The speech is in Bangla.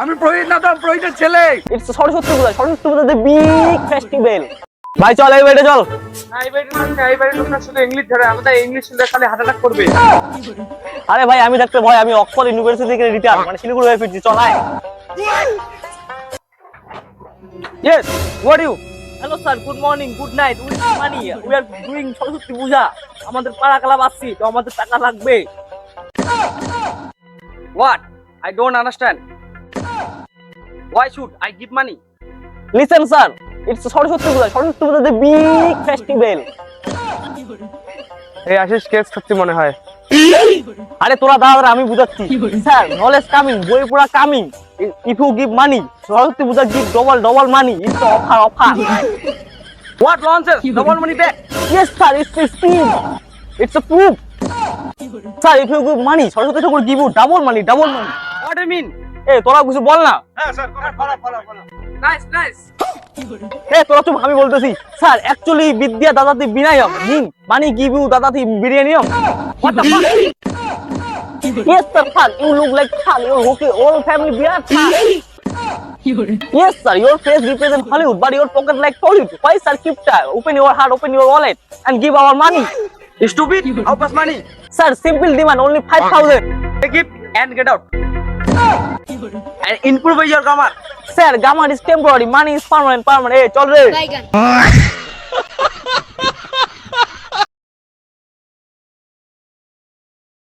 আমি প্রহিত না, তো প্রহিতের ছেলে। It's Saraswati Puja, Saraswati Puja the big festival. ভাই চল এই বাড়িতে চল। না, এই বাড়ির লোক না, এই বাড়ির লোকটা শুধু ইংলিশ ধরে, আমাদের ইংলিশ শুনলে খালি হার্ট অ্যাটাক করবে। আরে ভাই আমি থাকতে ভয়, আমি অক্সফোর্ড ইউনিভার্সিটি থেকে রিটায়ার, মানে শিলিগুড়ি হয়ে ফিরছি, চল আয়। Yes, what you? Hello sir, good morning, good night, with money we are doing Saraswati Puja. আমাদের পাড়া ক্লাব আসছি, তো আমাদের টাকা লাগবে। What? I don't understand. Why should I give money? Listen sir, it's Saraswati Puja, Saraswati Puja the big festival. এই আশিস কেস খাচ্ছি মনে হয়। আরে তোরা দাদা, আমি বুঝাচ্ছি স্যার, নলেজ কামিং, বই পড়া coming. If you give money, Saraswati puja give double money. It's offer. What nonsense? Double money back. Yes sir, it's a scheme. It's a proof. Sir, if you give money, Saraswati ঠাকুর give you double money. What do you mean? এই তোরা কিছু বল না। হ্যাঁ স্যার, follow. Nice. এই তোরা চুপ, আমি বলতেছি। স্যার, অ্যাকচুয়ালি বিদ্যা দাদাতি বিনায়ম, মিন মানি give you দাদাতি বিরিয়ানিয়ম। What the fuck? Yes sir, fuck. You look like fuck. Your whole family beard fuck. Yes sir, your face represents Hollywood, but your pocket like Hollywood. Why sir, keep time? Open your heart, open your wallet, and give our money. Stupid. How much money? Sir, simple demand, only 5,000. Take it and get out. And improve your grammar. Sir, grammar is temporary, money is permanent. Hey, chol re.